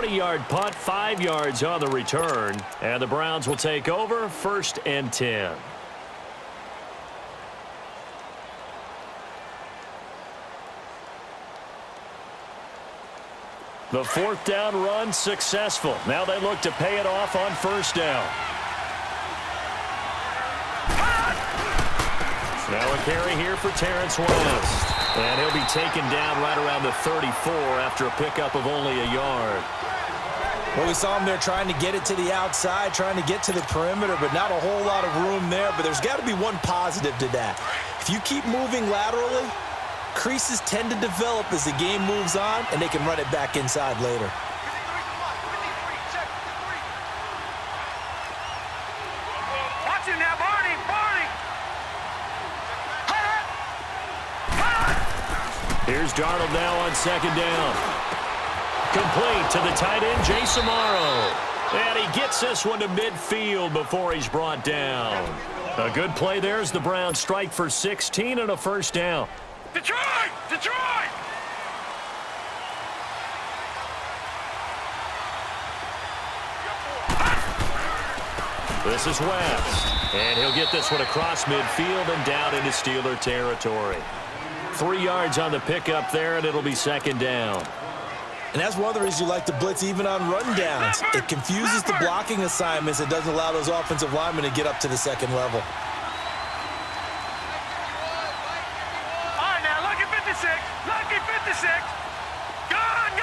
40-yard punt, 5 yards on the return. And the Browns will take over 1st and 10. The 4th down run successful. Now they look to pay it off on 1st down. Now a carry here for Terrence West. And he'll be taken down right around the 34 after a pickup of only a yard. Well, we saw him there trying to get it to the outside, trying to get to the perimeter, but not a whole lot of room there. But there's got to be one positive to that. If you keep moving laterally, creases tend to develop as the game moves on, and they can run it back inside later. Watch him now, Barney! Here's Darnold now on 2nd down. Complete to the tight end, Jace Amaro. And he gets this one to midfield before he's brought down. A good play there as the Browns strike for 16 and a 1st down. Detroit! This is West. And he'll get this one across midfield and down into Steeler territory. 3 yards on the pickup there, and it'll be 2nd down. And that's one of the reasons you like to blitz even on rundowns. It confuses the blocking assignments. It doesn't allow those offensive linemen to get up to the 2nd level. All right, now, lucky 56. Lucky 56. Gone!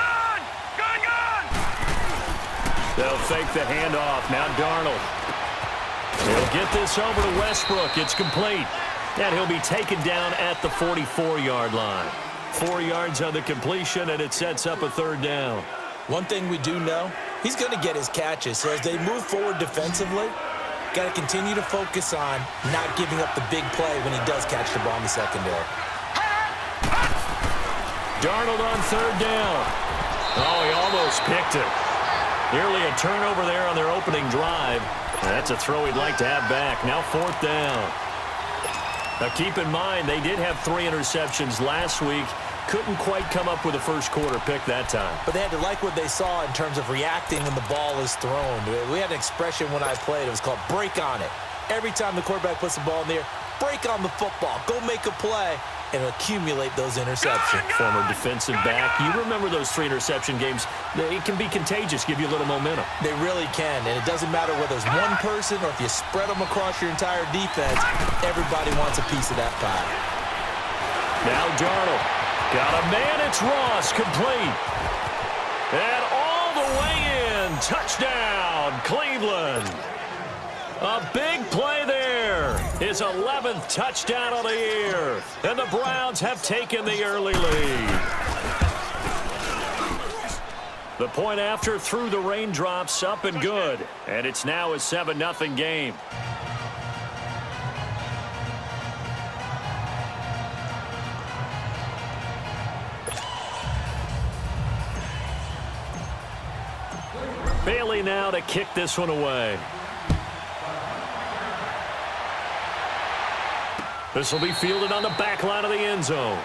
They'll fake the handoff. Now Darnold. He'll get this over to Westbrook. It's complete. And he'll be taken down at the 44-yard line. 4 yards on the completion, and it sets up a 3rd down. One thing we do know, he's going to get his catches. So as they move forward defensively, got to continue to focus on not giving up the big play when he does catch the ball in the secondary. Darnold on 3rd down. Oh, he almost picked it. Nearly a turnover there on their opening drive. That's a throw he'd like to have back. Now 4th down. Now keep in mind, they did have 3 interceptions last week. Couldn't quite come up with a first-quarter pick that time. But they had to like what they saw in terms of reacting when the ball is thrown. We had an expression when I played. It was called break on it. Every time the quarterback puts the ball in the air, break on the football. Go make a play and accumulate those interceptions. Former defensive back. You remember those 3 interception games. It can be contagious, give you a little momentum. They really can, and it doesn't matter whether it's one person or if you spread them across your entire defense, everybody wants a piece of that pie. Now Darnold. Got a man, it's Ross, complete. And all the way in. Touchdown, Cleveland. A big play there. His 11th touchdown of the year. And the Browns have taken the early lead. The point after through the raindrops, up and good. And it's now a 7-0 game. Bailey now to kick this one away. This will be fielded on the back line of the end zone.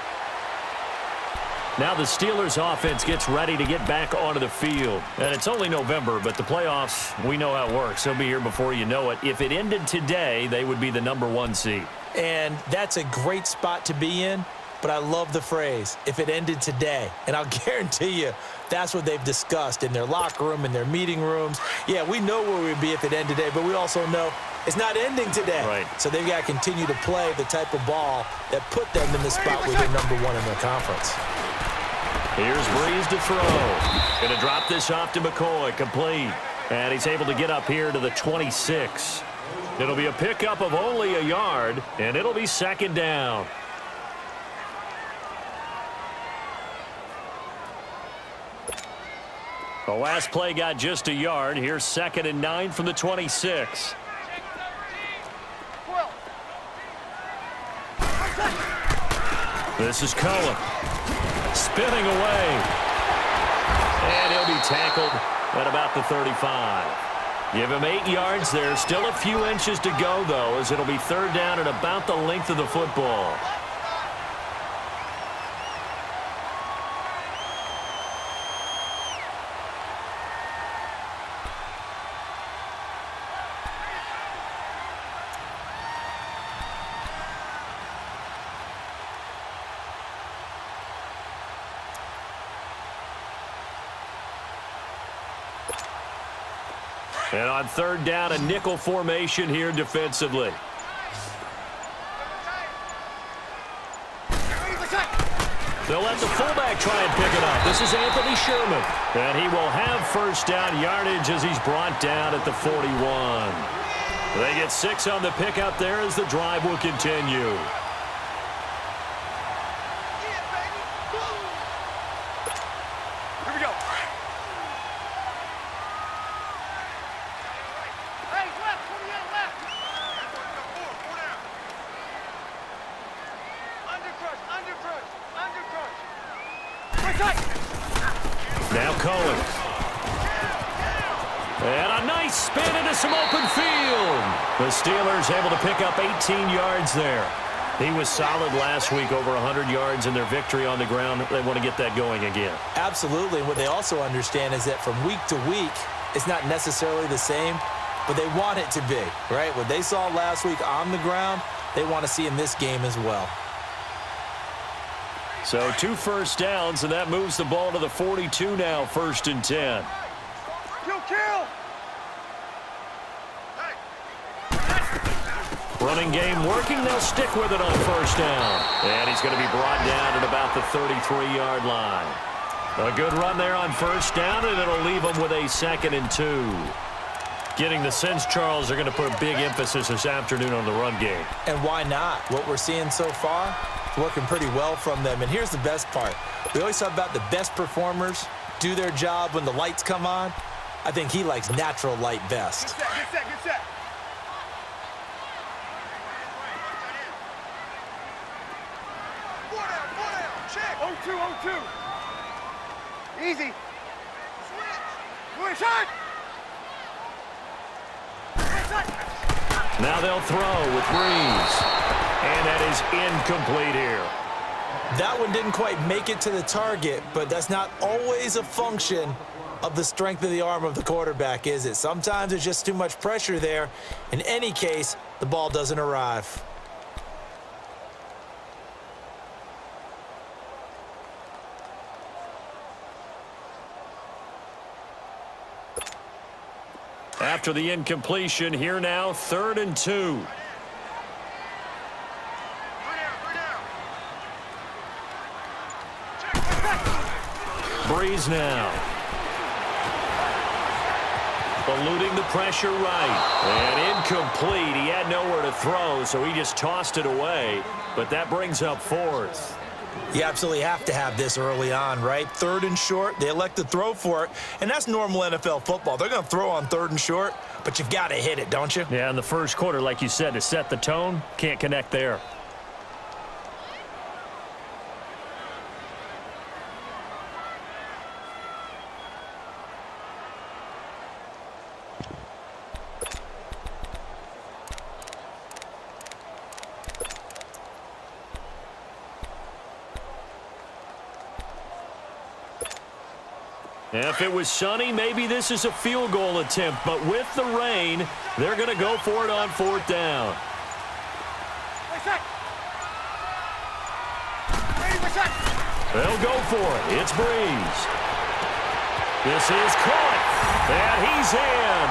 Now the Steelers offense gets ready to get back onto the field. And it's only November, but the playoffs, we know how it works. They'll be here before you know it. If it ended today, they would be the #1 seed. And that's a great spot to be in, but I love the phrase, if it ended today. And I'll guarantee you, that's what they've discussed in their locker room, in their meeting rooms. Yeah, we know where we'd be if it ended today, but we also know it's not ending today. Right. So they've got to continue to play the type of ball that put them in the spot where they're #1 in their conference. Here's Breeze to throw. Going to drop this off to McCoy, complete. And he's able to get up here to the 26. It'll be a pickup of only a yard, and it'll be 2nd down. The last play got just a yard. Here's 2nd and 9 from the 26. This is Cohen. Spinning away. And he'll be tackled at about the 35. Give him 8 yards there. Still a few inches to go, though, as it'll be 3rd down at about the length of the football. And on third down, a nickel formation here defensively. They'll let the fullback try and pick it up. This is Anthony Sherman. And he will have first down yardage as he's brought down at the 41. They get 6 on the pick out there as the drive will continue. Here we go. Hey, left, 28 left. Four down. Under crush. Right side. Now Cohen. And a nice spin into some open field. The Steelers able to pick up 18 yards there. He was solid last week, over 100 yards in their victory on the ground. They want to get that going again. Absolutely. What they also understand is that from week to week, it's not necessarily the same, but they want it to be, right? What they saw last week on the ground, they want to see in this game as well. So 2 first downs, and that moves the ball to the 42 now, 1st and 10. Kill. Running game working. They'll stick with it on first down. And he's going to be brought down at about the 33-yard line. A good run there on first down, and it'll leave them with a 2nd and 2. Getting the sense, Charles, they're going to put a big emphasis this afternoon on the run game. And why not? What we're seeing so far, working pretty well from them. And here's the best part. We always talk about the best performers do their job when the lights come on. I think he likes natural light best. Get set. 4 down. Check. 0-2. Easy. Switch. Now they'll throw with Breeze. And that is incomplete here. That one didn't quite make it to the target, but that's not always a function of the strength of the arm of the quarterback, is it? Sometimes there's just too much pressure there. In any case, the ball doesn't arrive. After the incompletion, here now, 3rd and 2. Breeze now. Eluding the pressure right. And incomplete. He had nowhere to throw, so he just tossed it away. But that brings up 4th. You absolutely have to have this early on, right? 3rd and short, they elect to throw for it, and that's normal NFL football. They're going to throw on 3rd and short, but you've got to hit it, don't you? Yeah, in the first quarter, like you said, to set the tone, can't connect there. If it was sunny, maybe this is a field goal attempt, but with the rain, they're going to go for it on 4th down. They'll go for it. It's Breeze. This is caught, and he's in.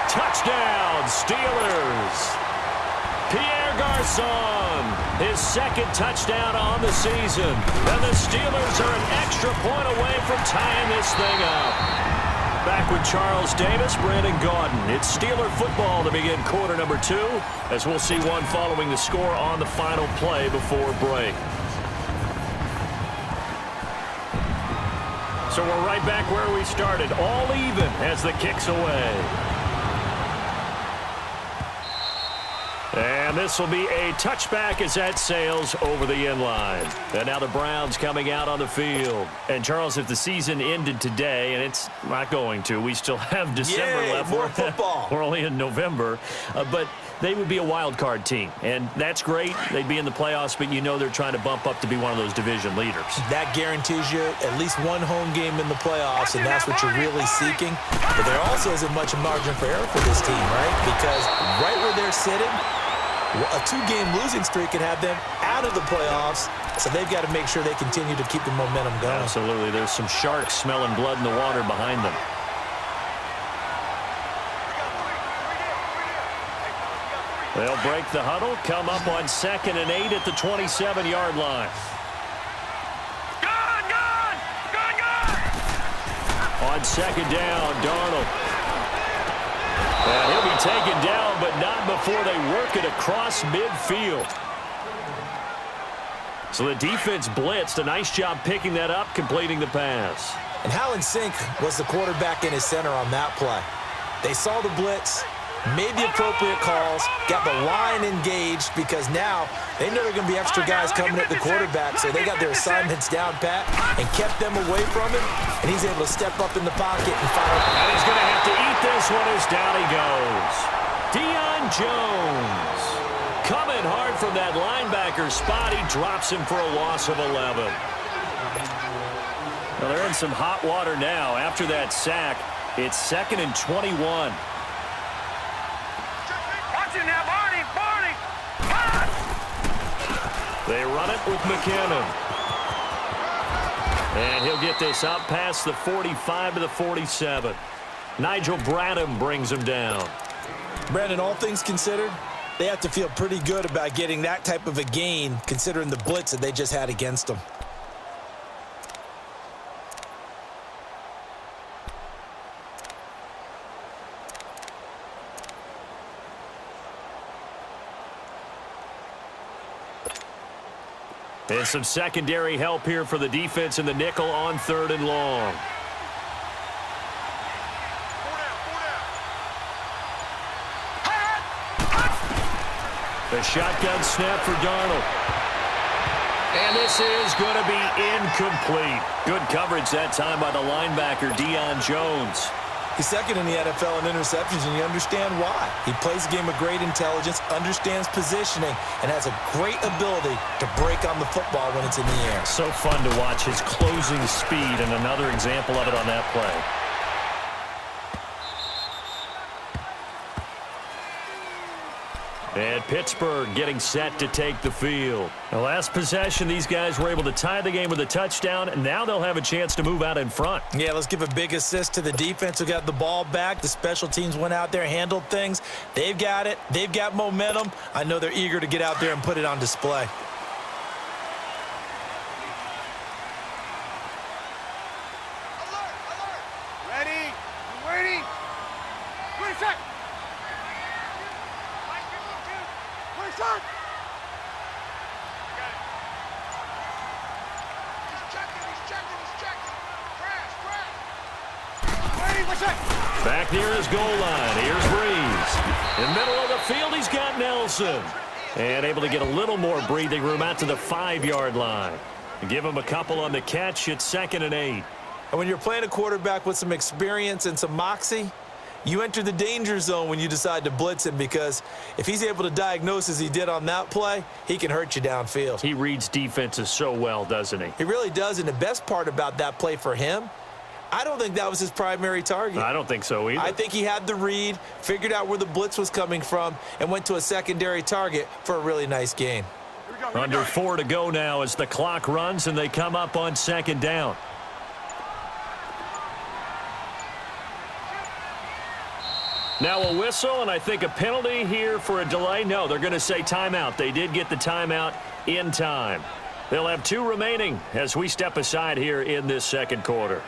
Touchdown, Steelers. Pierre Garçon, his 2nd touchdown on the season. And the Steelers are an extra point away from tying this thing up. Back with Charles Davis, Brandon Gaudin. It's Steeler football to begin quarter number 2, as we'll see one following the score on the final play before break. So we're right back where we started, all even as the kick's away. And this will be a touchback as that sails over the end line. And now the Browns coming out on the field. And, Charles, if the season ended today, and it's not going to, we still have December left. More football. We're only in November. But they would be a wild card team. And that's great. They'd be in the playoffs, but you know they're trying to bump up to be one of those division leaders. That guarantees you at least one home game in the playoffs, and that's what you're really seeking. But there also isn't much margin for error for this team, right? Because right where they're sitting, a 2-game losing streak can have them out of the playoffs, so they've got to make sure they continue to keep the momentum going. Absolutely. There's some sharks smelling blood in the water behind them. They'll break the huddle, come up on 2nd and 8 at the 27-yard line. On 2nd down, Darnold. And he'll be taken down, but not before they work it across midfield. So the defense blitzed. A nice job picking that up, completing the pass. And how in sync was the quarterback and his center on that play? They saw the blitz, made the appropriate calls, got the line engaged because now they know there are going to be extra guys coming at the quarterback, so they got their assignments down pat and kept them away from him, and he's able to step up in the pocket and fire. And he's going to have to eat this one as down he goes. Deion Jones coming hard from that linebacker spot. He drops him for a loss of 11. Well, they're in some hot water now. After that sack, it's 2nd and 21. Watch it now, Barney! Barney! They run it with McKinnon. And he'll get this up past the 45 to the 47. Nigel Bradham brings him down. Brandon, all things considered, they have to feel pretty good about getting that type of a gain considering the blitz that they just had against them. And some secondary help here for the defense in the nickel on 3rd and long. The shotgun snap for Darnold. And this is going to be incomplete. Good coverage that time by the linebacker, Deion Jones. He's 2nd in the NFL in interceptions, and you understand why. He plays a game of great intelligence, understands positioning, and has a great ability to break on the football when it's in the air. So fun to watch his closing speed, and another example of it on that play. And Pittsburgh getting set to take the field. The last possession, these guys were able to tie the game with a touchdown, and now they'll have a chance to move out in front. Yeah, let's give a big assist to the defense who got the ball back. The special teams went out there, handled things. They've got it. They've got momentum. I know they're eager to get out there and put it on display. Ready? Ready? 20 seconds. 20 seconds. Back near his goal line. Here's Breeze. In the middle of the field, he's got Nelson. And able to get a little more breathing room out to the 5-yard line. Give him a couple on the catch. It's 2nd and 8. And when you're playing a quarterback with some experience and some moxie, you enter the danger zone when you decide to blitz him, because if he's able to diagnose as he did on that play, he can hurt you downfield. He reads defenses so well, doesn't he? He really does, and the best part about that play for him, I don't think that was his primary target. I don't think so either. I think he had the read, figured out where the blitz was coming from, and went to a secondary target for a really nice gain. Under 4 to go now as the clock runs and they come up on 2nd down. Now a whistle, and I think a penalty here for a delay. No, they're going to say timeout. They did get the timeout in time. They'll have 2 remaining as we step aside here in this 2nd quarter.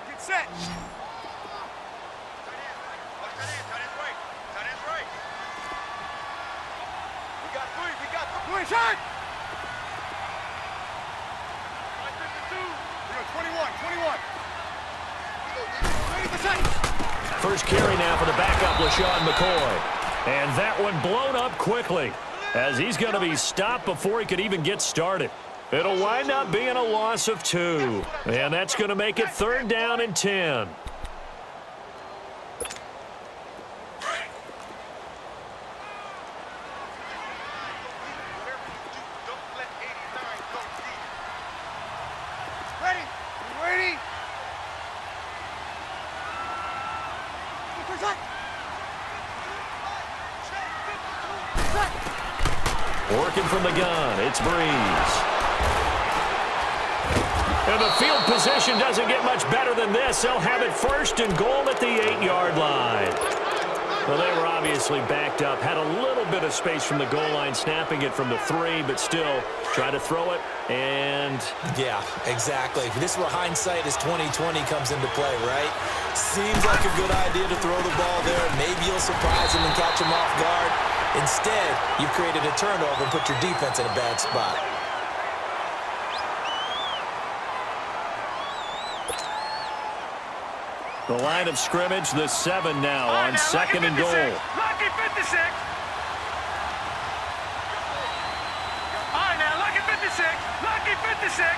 Get set. We got 3. Shot! 21. 20%. First carry now for the backup, LaShawn McCoy. And that one blown up quickly as he's going to be stopped before he could even get started. It'll wind up being a loss of 2. And that's going to make it 3rd down and 10. Ready? Working from the gun, it's Breeze. And the field position doesn't get much better than this. They'll have it first and goal at the 8-yard line. Well, they were obviously backed up, had a little bit of space from the goal line, snapping it from the 3, but still try to throw it, and... Yeah, exactly. This is where hindsight is 20/20 comes into play, right? Seems like a good idea to throw the ball there. Maybe you'll surprise him and catch him off guard. Instead, you've created a turnover and put your defense in a bad spot. The line of scrimmage, the 7 now on second and goal. Lucky 56. All right, now, lucky 56. Lucky 56.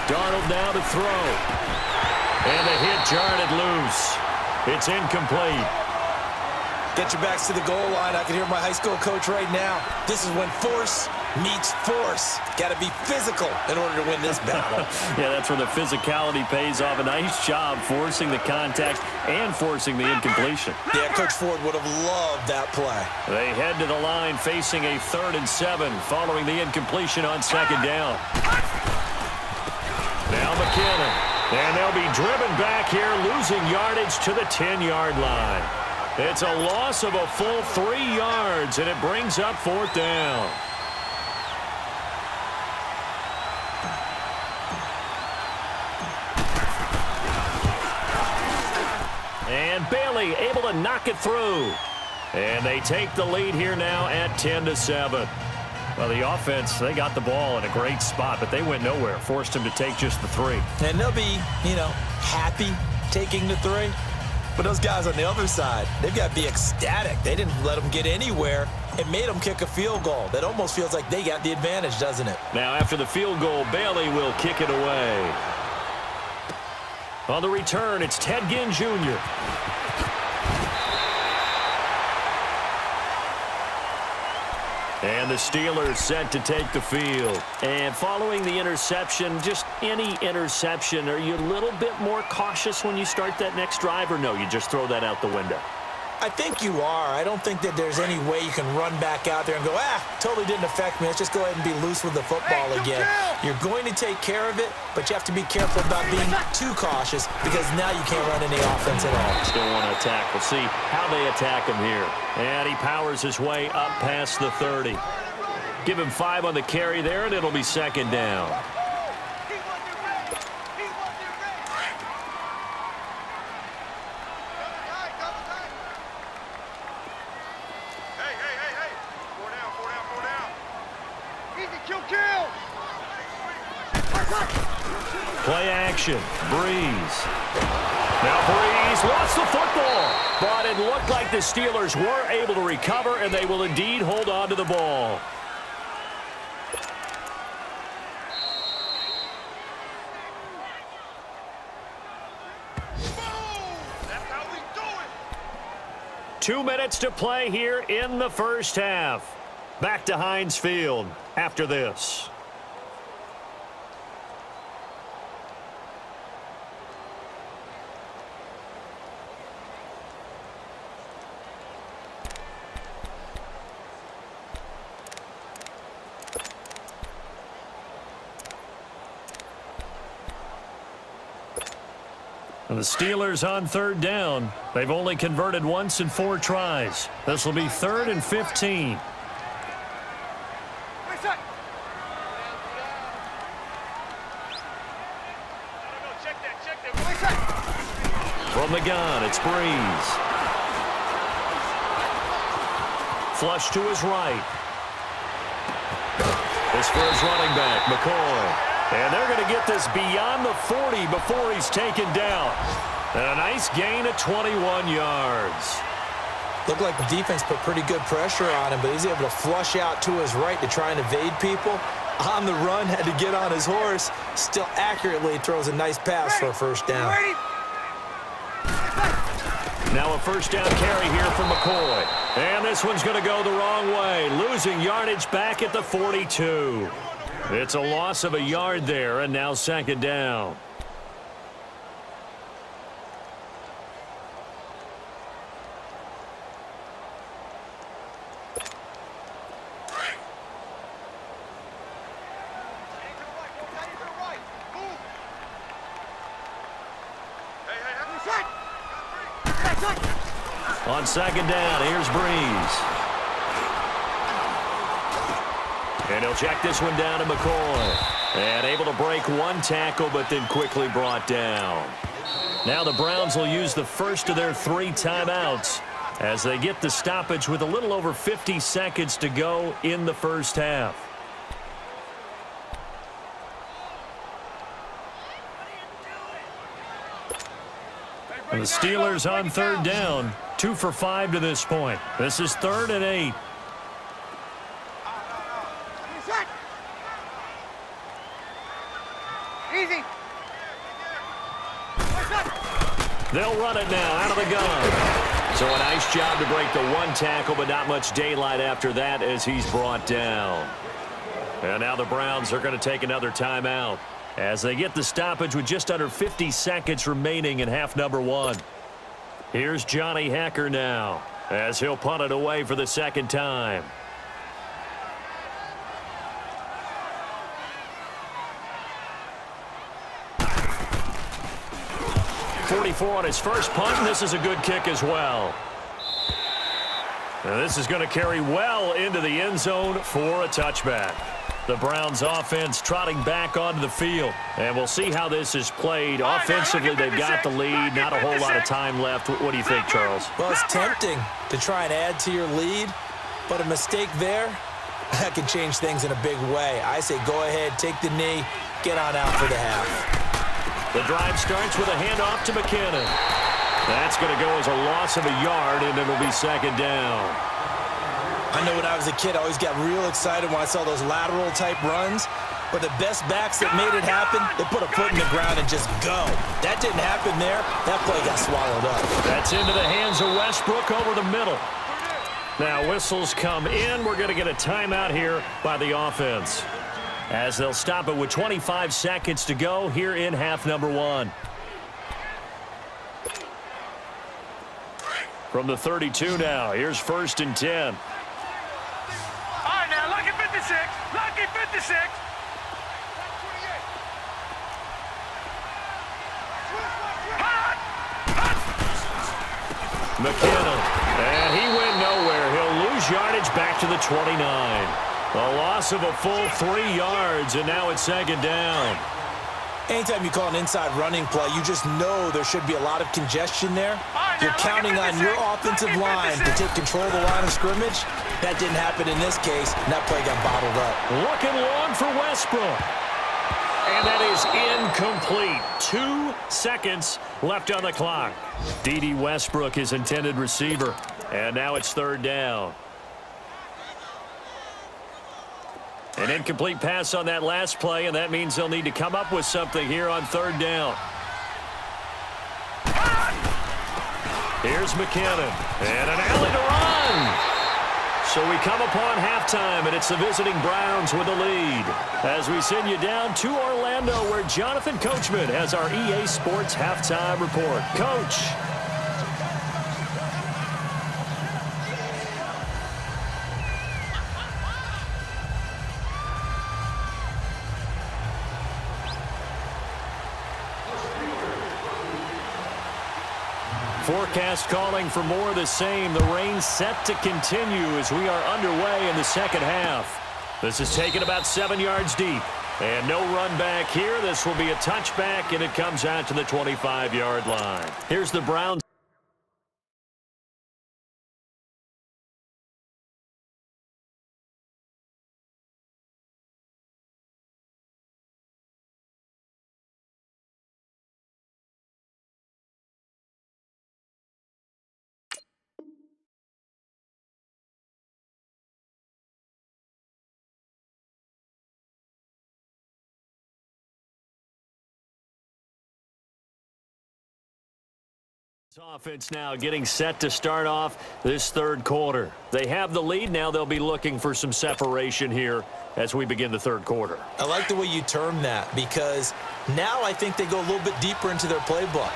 Darnold now to throw. And the hit jarred it loose. It's incomplete. Get your backs to the goal line. I can hear my high school coach right now. This is when force meets force. Got to be physical in order to win this battle. Yeah, that's where the physicality pays off. A nice job forcing the contact and forcing the incompletion. Yeah, Coach Ford would have loved that play. They head to the line facing a 3rd and 7 following the incompletion on 2nd down. Now McKinnon. And they'll be driven back here, losing yardage to the 10-yard line. It's a loss of a full 3 yards, and it brings up 4th down. And Bailey able to knock it through. And they take the lead here now at 10-7. Well, the offense, they got the ball in a great spot, but they went nowhere. Forced them to take just the 3. And they'll be, happy taking the 3. But those guys on the other side, they've got to be ecstatic. They didn't let them get anywhere. It made them kick a field goal. That almost feels like they got the advantage, doesn't it? Now, after the field goal, Bailey will kick it away. On the return, it's Ted Ginn Jr. And the Steelers set to take the field. And following the interception, just any interception, are you a little bit more cautious when you start that next drive, or no, you just throw that out the window? I think you are. I don't think that there's any way you can run back out there and go, totally didn't affect me. Let's just go ahead and be loose with the football again. You're going to take care of it, but you have to be careful about being too cautious because now you can't run any offense at all. Still want to attack. We'll see how they attack him here. And he powers his way up past the 30. Give him 5 on the carry there, and it'll be 2nd down. Play action. Breeze. Now Breeze lost the football. But it looked like the Steelers were able to recover, and they will indeed hold on to the ball. That's how we do it. 2 minutes to play here in the first half. Back to Heinz Field after this. And the Steelers on 3rd down. They've only converted once in 4 tries. This will be 3rd and 15. From the gun, it's Breeze. Flush to his right. This for his running back, McCoy. And they're going to get this beyond the 40 before he's taken down. And a nice gain of 21 yards. Looked like the defense put pretty good pressure on him, but he's able to flush out to his right to try and evade people. On the run, had to get on his horse. Still accurately throws a nice pass for a 1st down. Now a 1st down carry here for McCoy. And this one's going to go the wrong way, losing yardage back at the 42. It's a loss of a yard there, and now 2nd down. On second down, here's Breeze. And he'll check this one down to McCoy. And able to break one tackle, but then quickly brought down. Now the Browns will use the first of their 3 timeouts as they get the stoppage with a little over 50 seconds to go in the first half. And the Steelers on third down, 2 for 5 to this point. This is 3rd and 8. Easy. They'll run it now out of the gun. So a nice job to break the one tackle, but not much daylight after that as he's brought down. And now the Browns are going to take another timeout as they get the stoppage with just under 50 seconds remaining in half number 1. Here's Johnny Hekker now as he'll punt it away for the second time. 44 on his first punt, and this is a good kick as well. Now this is going to carry well into the end zone for a touchback. The Browns offense trotting back onto the field, and we'll see how this is played. Offensively, they've got the lead, not a whole lot of time left. What do you think, Charles? Well, it's tempting to try and add to your lead, but a mistake there, that can change things in a big way. I say go ahead, take the knee, get on out for the half. The drive starts with a handoff to McKinnon. That's going to go as a loss of a yard, and it'll be second down. I know when I was a kid, I always got real excited when I saw those lateral-type runs. But the best backs that made it happen, they put a foot in the ground and just go. That didn't happen there. That play got swallowed up. That's into the hands of Westbrook over the middle. Now whistles come in. We're going to get a timeout here by the offense, as they'll stop it with 25 seconds to go here in half number 1. From the 32 now, here's 1st and 10. All right, now, lucky 56. Lucky 56. McKinnon, and he went nowhere. He'll lose yardage back to the 29. A loss of a full 3 yards, and now it's second down. Anytime you call an inside running play, you just know there should be a lot of congestion there. You're counting on your offensive line to take control of the line of scrimmage. That didn't happen in this case, and that play got bottled up. Looking long for Westbrook. And that is incomplete. 2 seconds left on the clock. D.D. Westbrook, his intended receiver. And now it's 3rd down. An incomplete pass on that last play, and that means they'll need to come up with something here on 3rd down. Here's McKinnon, and an alley to run. So we come upon halftime, and it's the visiting Browns with the lead. As we send you down to Orlando, where Jonathan Coachman has our EA Sports halftime report. Coach. Forecast calling for more of the same. The rain set to continue as we are underway in the second half. This is taken about 7 yards deep. And no run back here. This will be a touchback, and it comes out to the 25-yard line. Here's the Browns. Offense now getting set to start off this 3rd quarter. They have the lead. Now they'll be looking for some separation here as we begin the 3rd quarter. I like the way you term that, because now I think they go a little bit deeper into their playbook.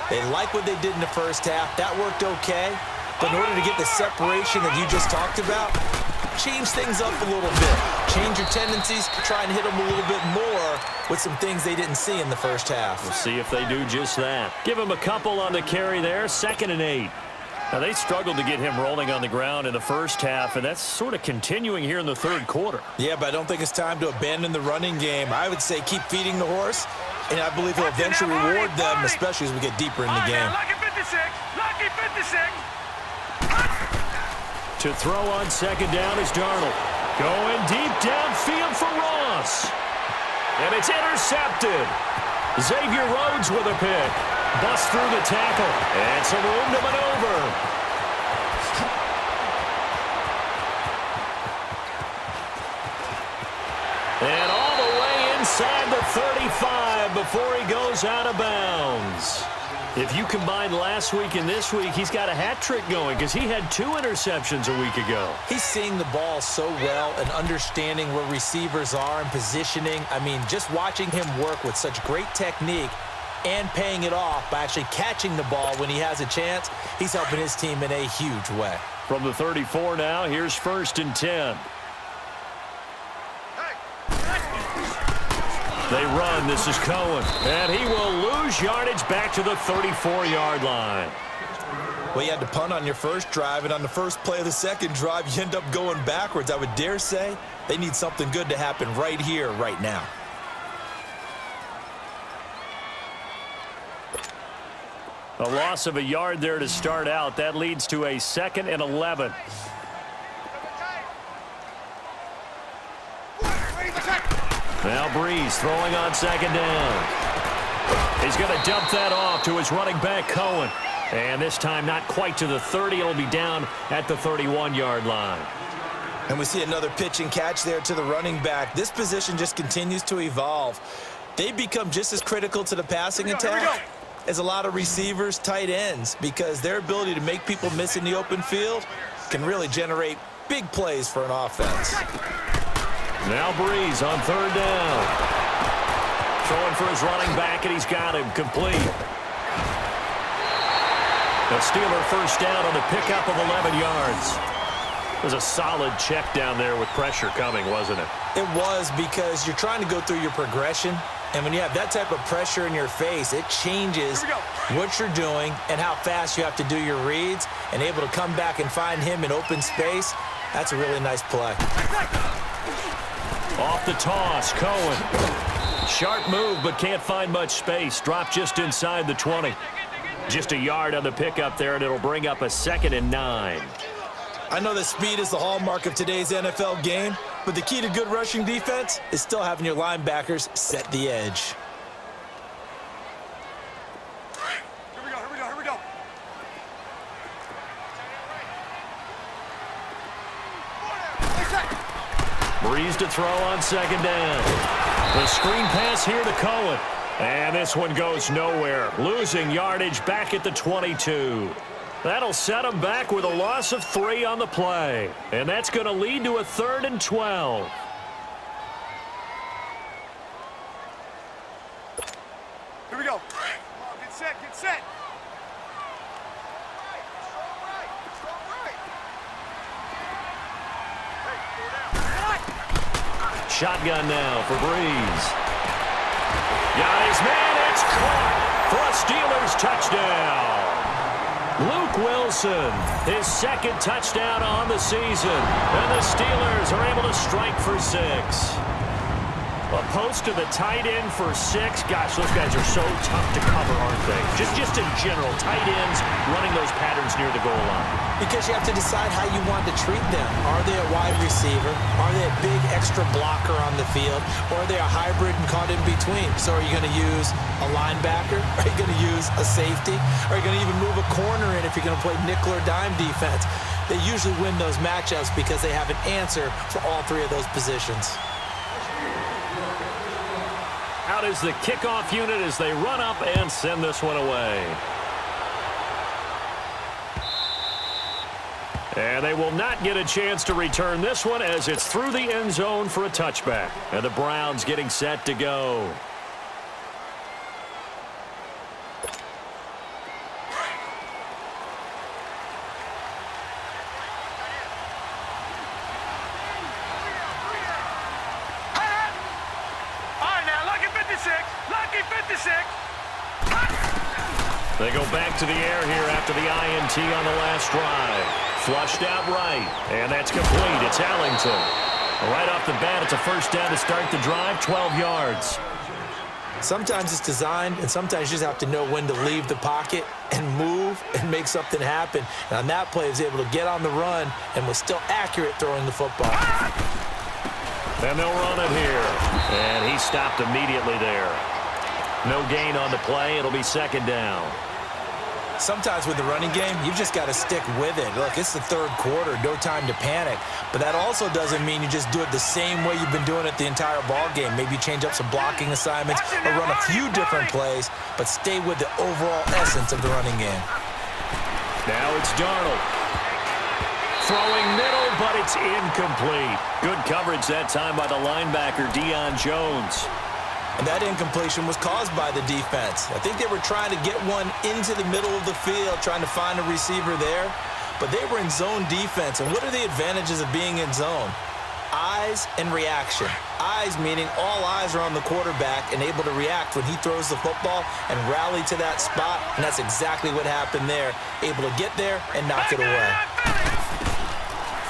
They like what they did in the first half. That worked okay. But in order to get the separation that you just talked about, change things up a little bit. Change your tendencies, try and hit them a little bit more with some things they didn't see in the first half. We'll see if they do just that. Give them a couple on the carry there. 2nd and 8. Now, they struggled to get him rolling on the ground in the first half, and that's sort of continuing here in the third quarter. Yeah, but I don't think it's time to abandon the running game. I would say keep feeding the horse, and I believe he'll eventually reward them, especially as we get deeper in the game. Lucky 56. Lucky 56. To throw on second down is Darnold. Going deep downfield for Ross. And it's intercepted. Xavier Rhodes with a pick. Busts through the tackle. And some room to maneuver. And all the way inside the 35 before he goes out of bounds. If you combine last week and this week, he's got a hat trick going because he had 2 interceptions a week ago. He's seeing the ball so well and understanding where receivers are and positioning. I mean, just watching him work with such great technique and paying it off by actually catching the ball when he has a chance, he's helping his team in a huge way. From the 34 now, here's 1st and 10. They run. This is Cohen. And he will lose yardage back to the 34-yard line. Well, you had to punt on your first drive, and on the first play of the second drive, you end up going backwards. I would dare say they need something good to happen right here, right now. A loss of a yard there to start out. That leads to a 2nd and 11. Now Breeze throwing on second down. He's going to dump that off to his running back, Cohen. And this time not quite to the 30. It'll be down at the 31-yard line. And we see another pitch and catch there to the running back. This position just continues to evolve. They become just as critical to the passing attack as a lot of receivers, tight ends, because their ability to make people miss in the open field can really generate big plays for an offense. Now Breeze on 3rd down. Throwing for his running back, and he's got him complete. The Steeler first down on the pickup of 11 yards. It was a solid check down there with pressure coming, wasn't it? It was, because you're trying to go through your progression, and when you have that type of pressure in your face, it changes what you're doing and how fast you have to do your reads, and able to come back and find him in open space. That's a really nice play. Off the toss, Cohen. Sharp move, but can't find much space. Dropped just inside the 20. Just a yard on the pickup there, and it'll bring up a 2nd and 9. I know that speed is the hallmark of today's NFL game, but the key to good rushing defense is still having your linebackers set the edge. Here we go. Breeze to throw on second down. The screen pass here to Cohen. And this one goes nowhere. Losing yardage back at the 22. That'll set him back with a loss of 3 on the play. And that's going to lead to a 3rd and 12. Here we go. Get set, get set. Shotgun now for Breeze. Got his man, it's caught for a Steelers touchdown. Luke Wilson, his 2nd touchdown on the season. And the Steelers are able to strike for 6. A post to the tight end for 6. Gosh, those guys are so tough to cover, aren't they? Just in general, tight ends running those patterns near the goal line. Because you have to decide how you want to treat them. Are they a wide receiver? Are they a big extra blocker on the field? Or are they a hybrid and caught in between? So are you going to use a linebacker? Are you going to use a safety? Are you going to even move a corner in if you're going to play nickel or dime defense? They usually win those matchups because they have an answer for all 3 of those positions. Out is the kickoff unit as they run up and send this one away. And they will not get a chance to return this one as it's through the end zone for a touchback. And the Browns getting set to go. They go back to the air here after the INT on the last drive. Flushed out right, and that's complete. It's Allington. Right off the bat, it's a first down to start the drive, 12 yards. Sometimes it's designed, and sometimes you just have to know when to leave the pocket and move and make something happen. And on that play, he was able to get on the run and was still accurate throwing the football. And they'll run it here. And he stopped immediately there. No gain on the play. It'll be second down. Sometimes with the running game, you've just got to stick with it. Look, it's the third quarter, no time to panic. But that also doesn't mean you just do it the same way you've been doing it the entire ball game. Maybe change up some blocking assignments or run a few different plays, but stay with the overall essence of the running game. Now it's Darnold. Throwing middle, but it's incomplete. Good coverage that time by the linebacker, Jones. And that incompletion was caused by the defense. I think they were trying to get one into the middle of the field, trying to find a receiver there. But they were in zone defense. And what are the advantages of being in zone? Eyes and reaction. Eyes meaning all eyes are on the quarterback and able to react when he throws the football and rally to that spot. And that's exactly what happened there. Able to get there and knock it away.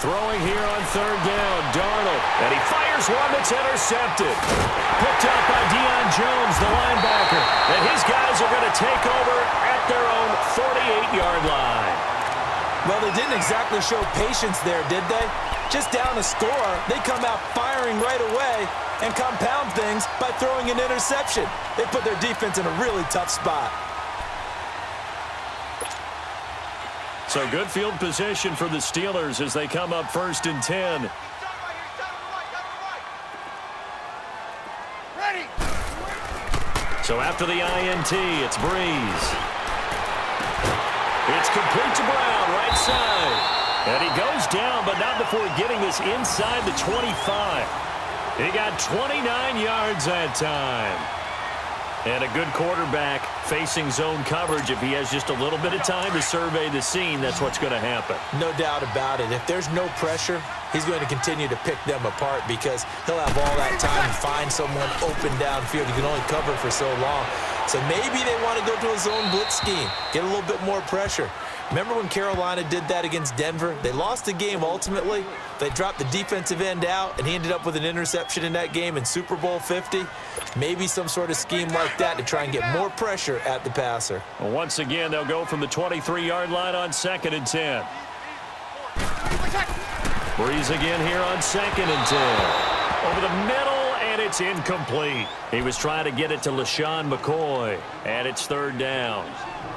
Throwing here on third down, Darnold. And he fires one that's intercepted. Picked up by Jones, the linebacker. And his guys are going to take over at their own 48-yard line. Well, they didn't exactly show patience there, did they? Just down a score, they come out firing right away and compound things by throwing an interception. They put their defense in a really tough spot. So good field position for the Steelers as they come up 1st and 10. So after the INT, it's Breeze. It's complete to Brown, right side. And he goes down, but not before getting this inside the 25. He got 29 yards that time. And a good quarterback facing zone coverage. If he has just a little bit of time to survey the scene, that's what's going to happen. No doubt about it. If there's no pressure, he's going to continue to pick them apart because he'll have all that time to find someone open downfield. He can only cover for so long. So maybe they want to go to a zone blitz scheme, get a little bit more pressure. Remember when Carolina did that against Denver? They lost the game ultimately. They dropped the defensive end out, and he ended up with an interception in that game in Super Bowl 50. Maybe some sort of scheme like that to try and get more pressure at the passer. Well, once again, they'll go from the 23-yard line on 2nd and 10. Breeze again here on 2nd and 10. Over the middle, and it's incomplete. He was trying to get it to LaShawn McCoy, and it's 3rd down.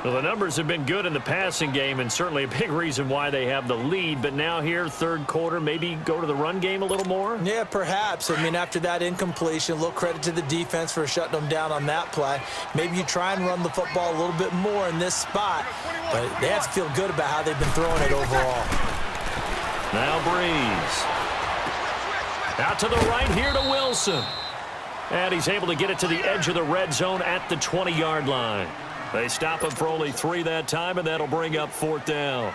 Well, the numbers have been good in the passing game, and certainly a big reason why they have the lead. But now here, 3rd quarter, maybe go to the run game a little more? Yeah, perhaps. I mean, after that incompletion, a little credit to the defense for shutting them down on that play. Maybe you try and run the football a little bit more in this spot, but they have to feel good about how they've been throwing it overall. Now Breeze. Out to the right here to Wilson. And he's able to get it to the edge of the red zone at the 20-yard line. They stop him for only 3 that time, and that'll bring up 4th down.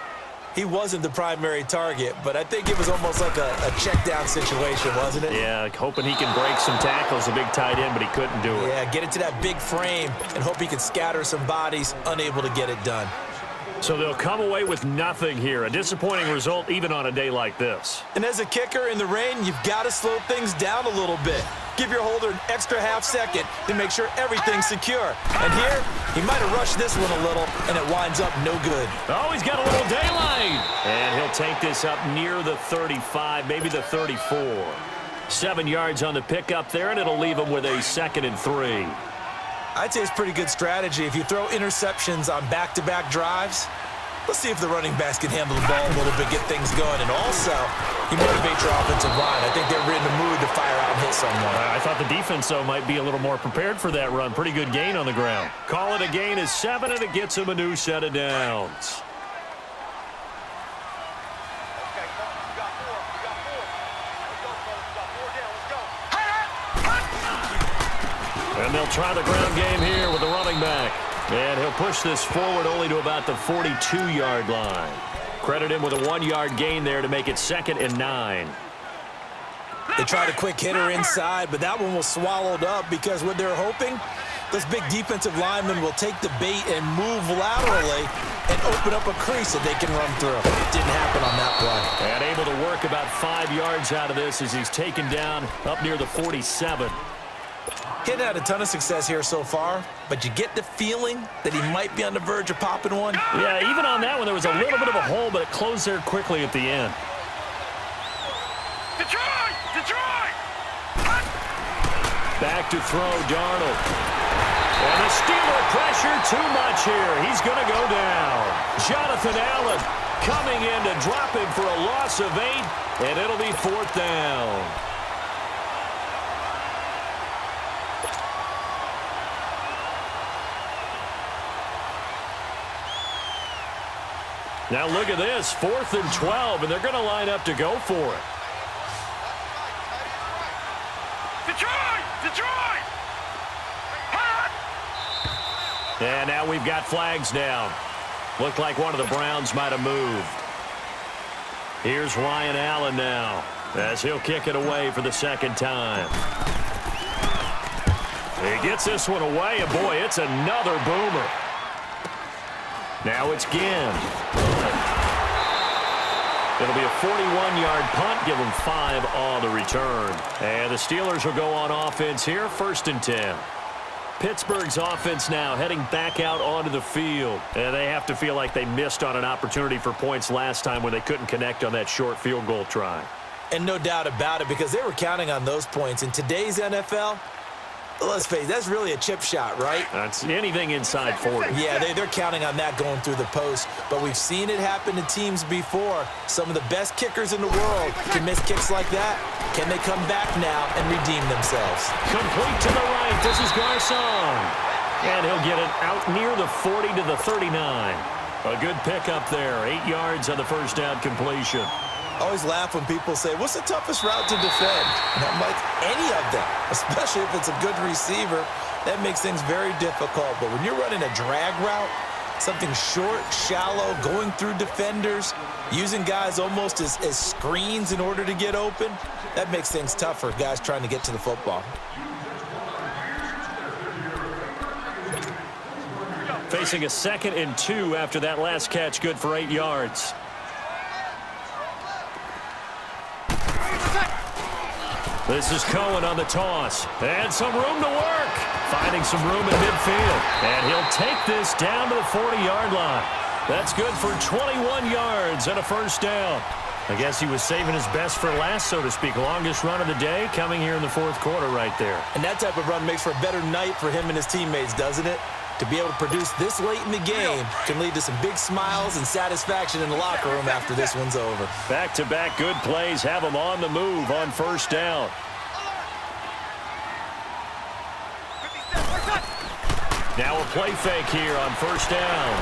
He wasn't the primary target, but I think it was almost like a check-down situation, wasn't it? Yeah, hoping he can break some tackles, a big tight end, but he couldn't do it. Yeah, get it to that big frame and hope he can scatter some bodies, unable to get it done. So they'll come away with nothing here. A disappointing result even on a day like this. And as a kicker in the rain, you've got to slow things down a little bit. Give your holder an extra half second to make sure everything's secure. And here, he might have rushed this one a little, and it winds up no good. Oh, he's got a little daylight. And he'll take this up near the 35, maybe the 34. 7 yards on the pickup there, and it'll leave him with a 2nd and 3. I'd say it's pretty good strategy. If you throw interceptions on back-to-back drives, let's see if the running backs can handle the ball a little bit, get things going. And also, you motivate your offensive line. I think they're in the mood to fire out and hit someone. I thought the defense, though, might be a little more prepared for that run. Pretty good gain on the ground. Call it a gain of 7, and it gets him a new set of downs. And they'll try the ground game here with the running back. And he'll push this forward only to about the 42-yard line. Credit him with a 1-yard gain there to make it 2nd and 9. They tried a quick hitter inside, but that one was swallowed up because what they're hoping Those big defensive linemen will take the bait and move laterally and open up a crease that they can run through. Didn't happen on that play. And able to work about 5 yards out of this as he's taken down up near the 47. He's had a ton of success here so far, but you get the feeling that he might be on the verge of popping one. Yeah, even on that one, there was a little bit of a hole, but it closed there quickly at the end. Detroit! Detroit! Back to throw, Darnold. And the Steeler pressure too much here. He's going to go down. Jonathan Allen coming in to drop him for a loss of 8, and it'll be 4th down. Now look at this, 4th and 12, and they're going to line up to go for it. Detroit! Detroit! And now we've got flags down. Looked like one of the Browns might have moved. Here's Ryan Allen now, as he'll kick it away for the 2nd time. He gets this one away, and boy, it's another boomer. Now it's Ginn. It'll be a 41-yard punt, give them 5 on the return. And the Steelers will go on offense here, 1st and 10. Pittsburgh's offense now heading back out onto the field. And they have to feel like they missed on an opportunity for points last time when they couldn't connect on that short field goal try. And no doubt about it, because they were counting on those points. In today's NFL, let's face it, that's really a chip shot, right? That's anything inside 40. Yeah, they're counting on that going through the post. But we've seen it happen to teams before. Some of the best kickers in the world can miss kicks like that. Can they come back now and redeem themselves? Complete to the right. This is Garcon. And he'll get it out near the 40 to the 39. A good pickup there. 8 yards on the 1st down completion. I always laugh when people say, what's the toughest route to defend? And I'm like, any of them, especially if it's a good receiver. That makes things very difficult. But when you're running a drag route, something short, shallow, going through defenders, using guys almost as screens in order to get open, that makes things tough for guys trying to get to the football. Facing a 2nd and 2 after that last catch, good for 8 yards. This is Cohen on the toss. And some room to work. Finding some room in midfield. And he'll take this down to the 40-yard line. That's good for 21 yards and a 1st down. I guess he was saving his best for last, so to speak. Longest run of the day coming here in the 4th quarter right there. And that type of run makes for a better night for him and his teammates, doesn't it? To be able to produce this late in the game can lead to some big smiles and satisfaction in the locker room after this one's over. Back-to-back good plays have him on the move on 1st down. Now a play fake here on 1st down.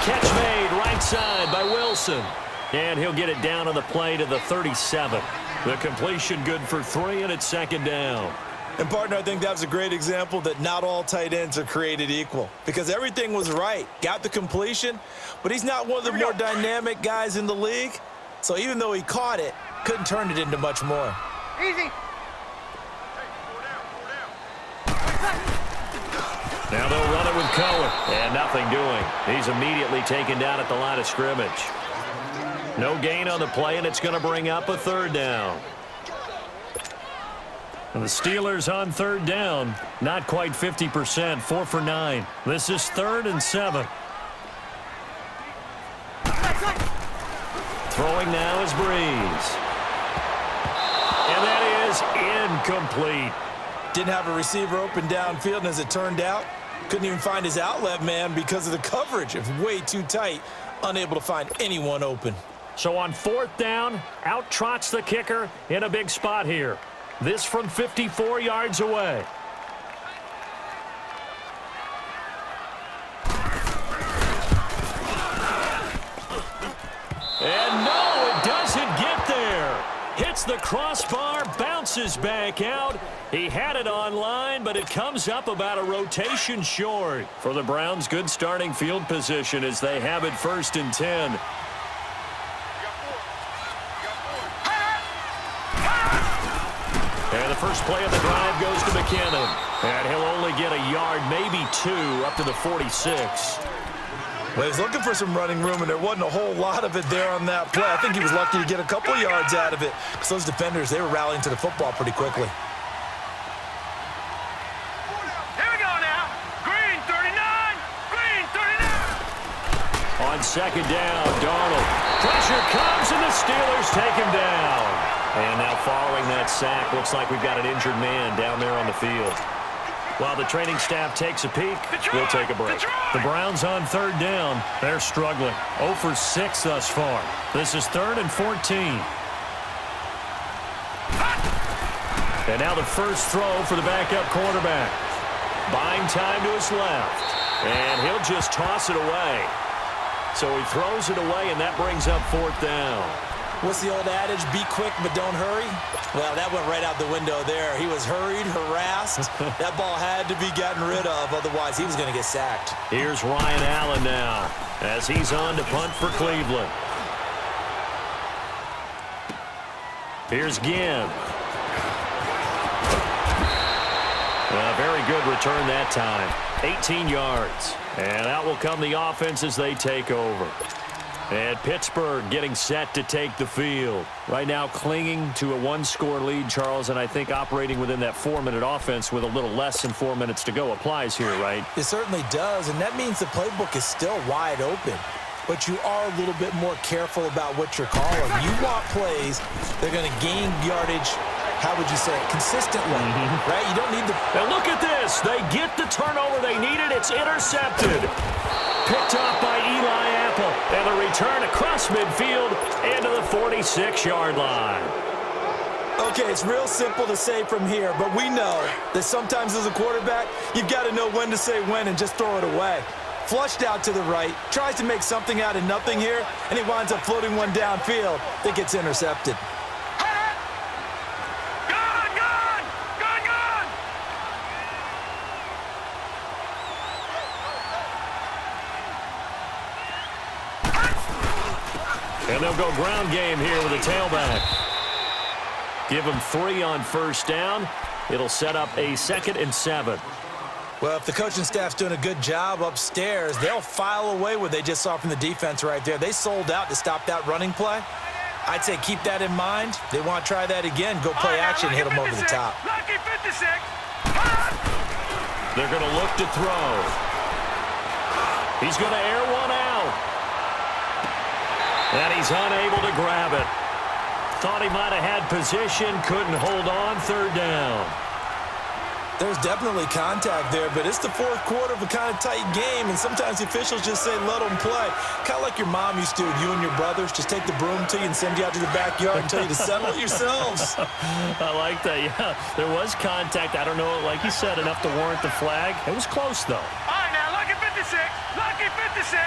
Catch made right side by Wilson. And he'll get it down on the play to the 37. The completion good for 3, and it's 2nd down. And, partner, I think that was a great example that not all tight ends are created equal, because everything was right. Got the completion, but he's not one of the more dynamic guys in the league. So even though he caught it, couldn't turn it into much more. Easy. Now they'll run it with Cohen. And nothing doing. He's immediately taken down at the line of scrimmage. No gain on the play, and it's going to bring up a 3rd down. And the Steelers on 3rd down, not quite 50%, 4 for 9. This is 3rd and 7. Throwing now is Breeze. And that is incomplete. Didn't have a receiver open downfield, and as it turned out, couldn't even find his outlet man because of the coverage. It was way too tight, unable to find anyone open. So on 4th down, out trots the kicker in a big spot here. This from 54 yards away. And no, it doesn't get there. Hits the crossbar, bounces back out. He had it on line, but it comes up about a rotation short. For the Browns, good starting field position as they have it 1st and 10. And the first play of the drive goes to McKinnon. And he'll only get a yard, maybe 2, up to the 46. Well, he was looking for some running room, and there wasn't a whole lot of it there on that play. I think he was lucky to get a couple yards out of it, because those defenders, they were rallying to the football pretty quickly. Here we go now. Green 39. Green 39. On second down, Darnold. Pressure comes, and the Steelers take him down. And now following that sack, looks like we've got an injured man down there on the field. While the training staff takes a peek, we'll take a break. The Browns on third down. They're struggling. 0 for 6 thus far. This is 3rd and 14. And now the first throw for the backup quarterback. Buying time to his left. And he'll just toss it away. So he throws it away, and that brings up 4th down. What's the old adage, be quick but don't hurry? Well, that went right out the window there. He was hurried, harassed. That ball had to be gotten rid of, otherwise he was going to get sacked. Here's Ryan Allen now as he's on to punt for Cleveland. Here's Ginn. A very good return that time. 18 yards. And out will come the offense as they take over. And Pittsburgh getting set to take the field. Right now clinging to a 1-score lead, Charles, and I think operating within that 4-minute offense with a little less than 4 minutes to go applies here, right? It certainly does, and that means the playbook is still wide open. But you are a little bit more careful about what you're calling. You want plays, they're going to gain yardage, how would you say it, consistently, right? You don't need the... Now look at this. They get the turnover they needed. It's intercepted. Picked off by Eli Apple. And the return across midfield into the 46-yard line. Okay, it's real simple to say from here, but we know that sometimes as a quarterback, you've got to know when to say when and just throw it away. Flushed out to the right, tries to make something out of nothing here, and he winds up floating one downfield that gets intercepted. And they'll go ground game here with a tailback. Give him 3 on first down. It'll set up a 2nd and 7. Well, if the coaching staff's doing a good job upstairs, they'll file away what they just saw from the defense right there. They sold out to stop that running play. I'd say keep that in mind. They want to try that again. Go play action, hit them over the top. Lucky 56. They're going to look to throw. He's going to air one out. And he's unable to grab it. Thought he might have had position, couldn't hold on, 3rd down. There's definitely contact there, but it's the 4th quarter of a kind of tight game, and sometimes the officials just say let them play. Kind of like your mom used to with you and your brothers. Just take the broom to you and send you out to the backyard and tell you to settle it yourselves. I like that, yeah. There was contact. I don't know, like you said, enough to warrant the flag. It was close, though. All right, now, lucky 56. Lucky 56.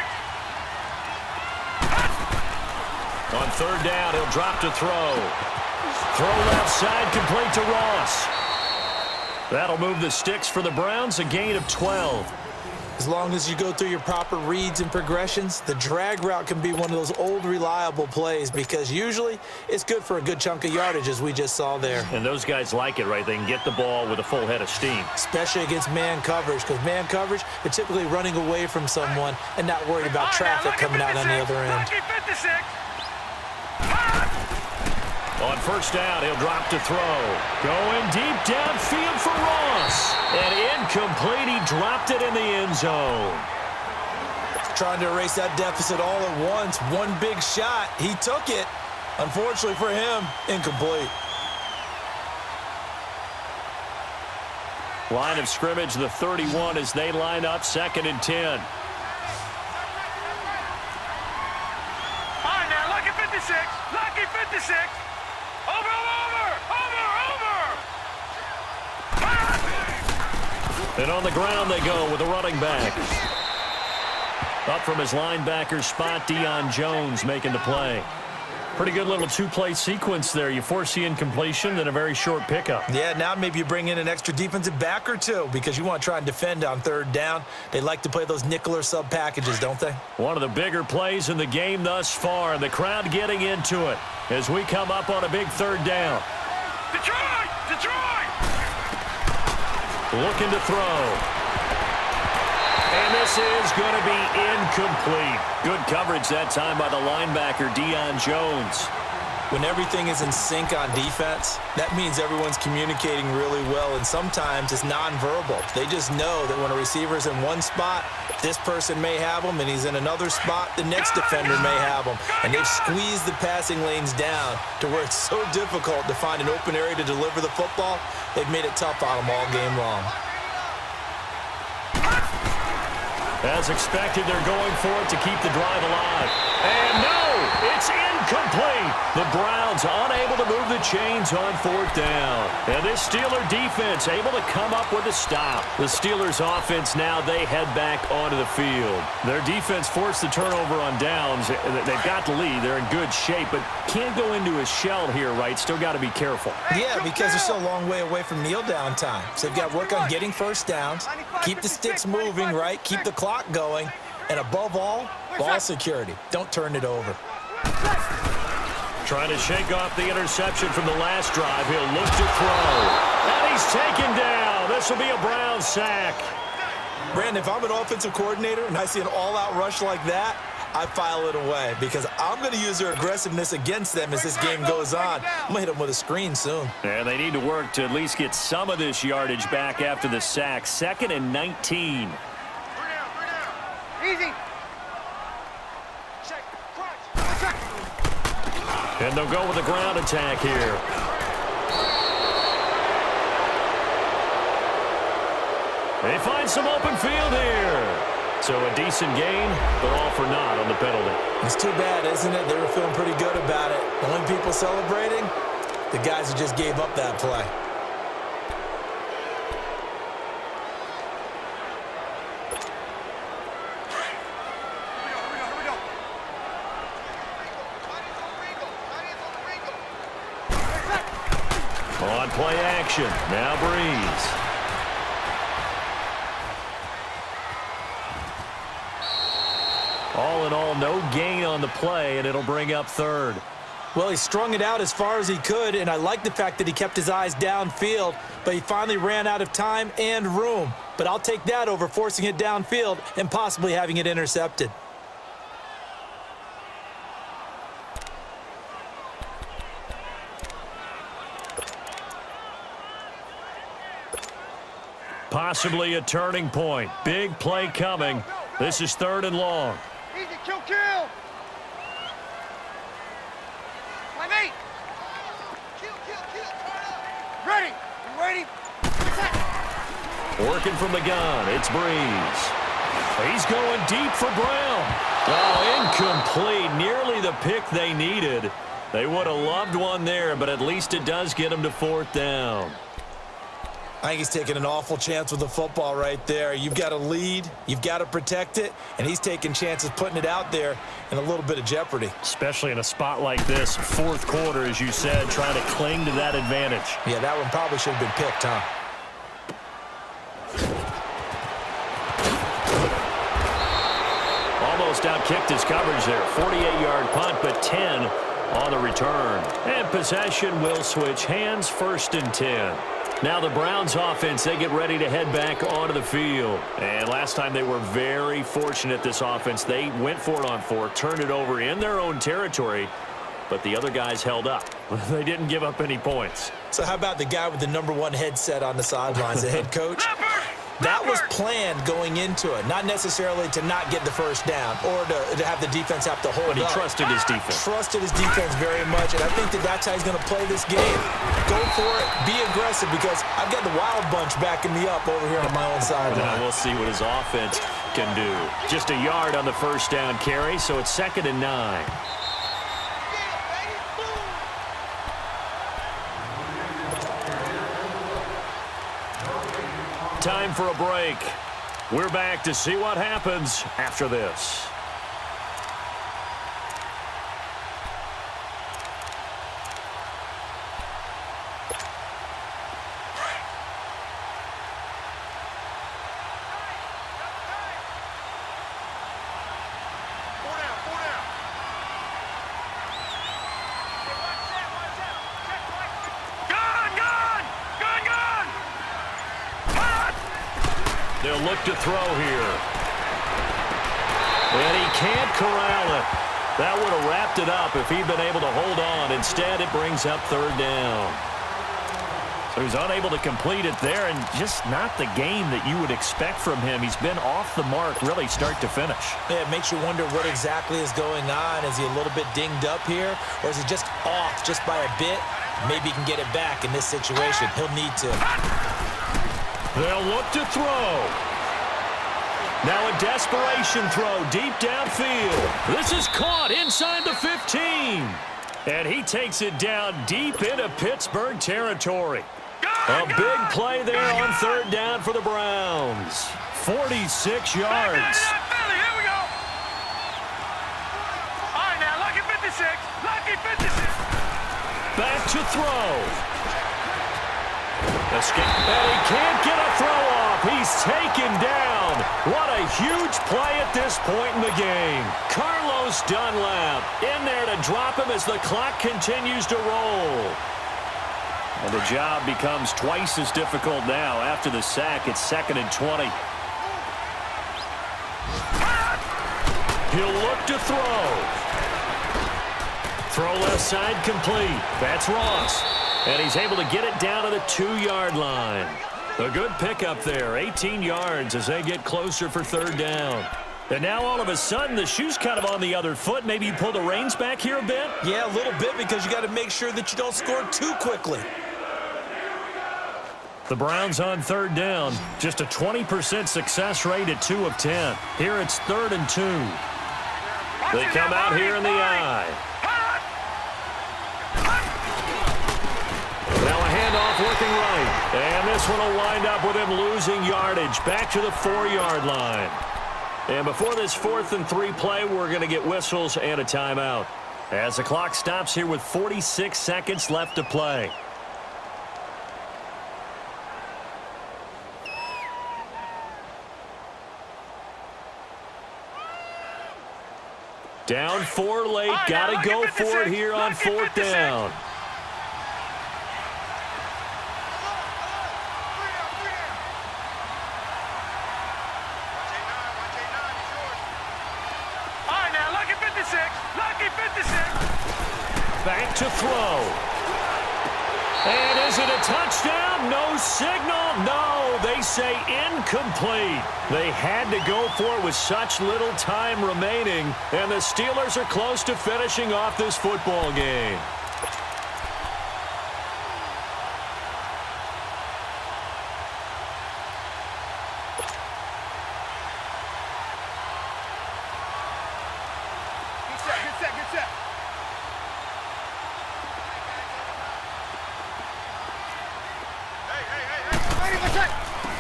On 3rd down, he'll drop to throw. Throw left side, complete to Ross. That'll move the sticks for the Browns, a gain of 12. As long as you go through your proper reads and progressions, the drag route can be one of those old reliable plays because usually it's good for a good chunk of yardage, as we just saw there. And those guys like it, right? They can get the ball with a full head of steam. Especially against man coverage, because man coverage, they're typically running away from someone and not worried about traffic coming out on the other end. Lucky 56. On first down, he'll drop to throw. Going deep downfield for Ross. And incomplete. He dropped it in the end zone. Trying to erase that deficit all at once. One big shot. He took it. Unfortunately for him, incomplete. Line of scrimmage, the 31 as they line up 2nd and 10. All right, now, lucky 56. Lucky 56. Over. And on the ground they go with a running back. Up from his linebacker spot, Deion Jones making the play. Pretty good little 2-play sequence there. You force the incompletion, then a very short pickup. Yeah, now maybe you bring in an extra defensive back or two because you want to try and defend on 3rd down. They like to play those nickel or sub packages, don't they? One of the bigger plays in the game thus far, and the crowd getting into it as we come up on a big 3rd down. Detroit! Detroit! Looking to throw. And this is going to be incomplete. Good coverage that time by the linebacker, Erndonjuan. When everything is in sync on defense, that means everyone's communicating really well, and sometimes it's nonverbal. They just know that when a receiver's in one spot, this person may have him, and he's in another spot, the next defender may have him. And they've squeezed the passing lanes down to where it's so difficult to find an open area to deliver the football. They've made it tough on them all game long. As expected, they're going for it to keep the drive alive. And no, it's incomplete. The Browns unable to move the chains on fourth down. And this Steeler defense able to come up with a stop. The Steelers offense now, they head back onto the field. Their defense forced the turnover on downs. They've got the lead. They're in good shape, but can't go into a shell here, right? Still got to be careful. Yeah, because they're still a long way away from kneel down time. So they've got to work on getting first downs, keep the sticks moving, right? Keep the clock going, and above all, ball security. Don't turn it over. Trying to shake off the interception from the last drive. He'll look to throw. And he's taken down. This will be a Brown sack. Brandon, if I'm an offensive coordinator and I see an all-out rush like that, I file it away because I'm going to use their aggressiveness against them as this game goes on. I'm going to hit them with a screen soon. And they need to work to at least get some of this yardage back after the sack. 2nd and 19. Easy. Check. Crunch. And they'll go with a ground attack here. They find some open field here. So a decent gain, but all for naught on the penalty. It's too bad, isn't it? They were feeling pretty good about it. The only people celebrating, the guys who just gave up that play. On play action, now Breeze. All in all, no gain on the play, and it'll bring up 3rd. Well, he strung it out as far as he could, and I like the fact that he kept his eyes downfield, but he finally ran out of time and room. But I'll take that over forcing it downfield and possibly having it intercepted. Possibly a turning point. Big play coming. This is 3rd and long. Easy, kill. My mate. Kill. Ready. You ready? Working from the gun, it's Breeze. He's going deep for Brown. Oh, incomplete. Nearly the pick they needed. They would have loved one there, but at least it does get them to 4th down. I think he's taking an awful chance with the football right there. You've got to lead, you've got to protect it, and he's taking chances putting it out there in a little bit of jeopardy. Especially in a spot like this, 4th quarter, as you said, trying to cling to that advantage. Yeah, that one probably should have been picked, huh? Almost outkicked his coverage there. 48-yard punt, but 10 on the return. And possession will switch hands, 1st and 10. Now the Browns offense, they get ready to head back onto the field. And last time they were very fortunate, this offense. They went for it on 4, turned it over in their own territory, but the other guys held up. They didn't give up any points. So how about the guy with the #1 headset on the sidelines, the head coach? That was planned going into it, not necessarily to not get the first down or to have the defense have to hold up. But he trusted his defense. Trusted his defense very much, and I think that's how he's going to play this game. Go for it, be aggressive, because I've got the Wild Bunch backing me up over here on my own sideline. Now we'll see what his offense can do. Just a yard on the first down carry, so it's 2nd and 9. Time for a break. We're back to see what happens after this. They'll look to throw here. And he can't corral it. That would have wrapped it up if he'd been able to hold on. Instead, it brings up third down. So he's unable to complete it there, and just not the game that you would expect from him. He's been off the mark really start to finish. Yeah, it makes you wonder what exactly is going on. Is he a little bit dinged up here, or is he just off just by a bit? Maybe he can get it back in this situation. He'll need to. They'll look to throw. Now a desperation throw deep downfield. This is caught inside the 15. And he takes it down deep into Pittsburgh territory. A big play there on third down for the Browns. 46 yards. Here we go. All right, now, lucky 56. Lucky 56. Back to throw. Escape. And he can't get a throw off. He's taken down. What a huge play at this point in the game. Carlos Dunlap in there to drop him as the clock continues to roll. And the job becomes twice as difficult now. After the sack, it's 2nd and 20. He'll look to throw. Throw left side complete. That's Ross. And he's able to get it down to the 2-yard line. A good pickup there. 18 yards as they get closer for third down. And now all of a sudden the shoe's kind of on the other foot. Maybe you pull the reins back here a bit? Yeah, a little bit, because you got to make sure that you don't score too quickly. The Browns on third down. Just a 20% success rate at 2 of 10. Here it's 3rd and 2. They come out here in the eye. Now a handoff looking right. And this one will wind up with him losing yardage. Back to the 4-yard line. And before this 4th and 3 play, we're going to get whistles and a timeout. As the clock stops here with 46 seconds left to play. Down 4 late. Got to go for it here on 4th down. Back to throw. And is it a touchdown? No signal. No, they say incomplete. They had to go for it with such little time remaining. And the Steelers are close to finishing off this football game.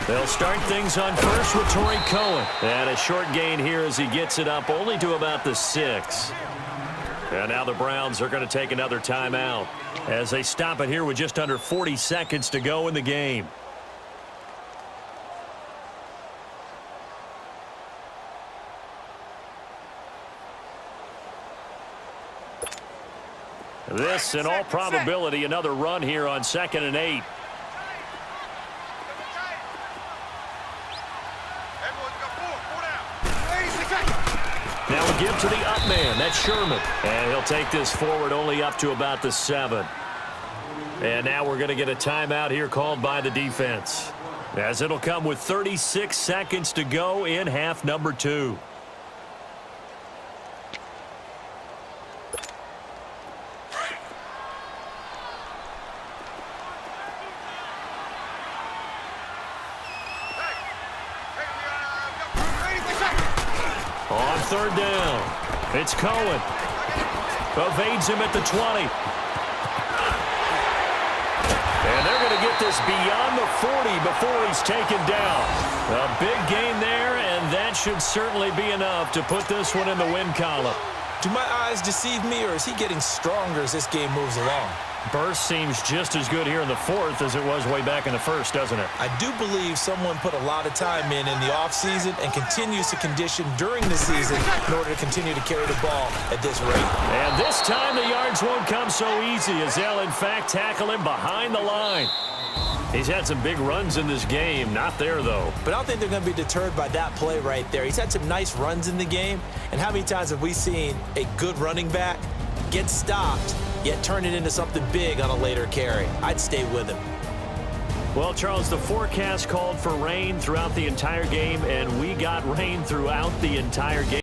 They'll start things on first with Torrey Cohen. And a short gain here as he gets it up only to about the 6. And now the Browns are going to take another timeout as they stop it here with just under 40 seconds to go in the game. This, in all probability, another run here on 2nd and 8. Now a give to the up man. That's Sherman. And he'll take this forward only up to about the 7. And now we're going to get a timeout here called by the defense, as it'll come with 36 seconds to go in half number 2. On third down, it's Cohen. Evades him at the 20. And they're going to get this beyond the 40 before he's taken down. A big gain there, and that should certainly be enough to put this one in the win column. Do my eyes deceive me, or is he getting stronger as this game moves along? Burst seems just as good here in the fourth as it was way back in the first, doesn't it? I do believe someone put a lot of time in the offseason and continues to condition during the season in order to continue to carry the ball at this rate. And this time the yards won't come so easy as they'll, in fact, tackle him behind the line. He's had some big runs in this game. Not there, though. But I don't think they're going to be deterred by that play right there. He's had some nice runs in the game. And how many times have we seen a good running back get stopped, yet turn it into something big on a later carry? I'd stay with him. Well, Charles, the forecast called for rain throughout the entire game, and we got rain throughout the entire game.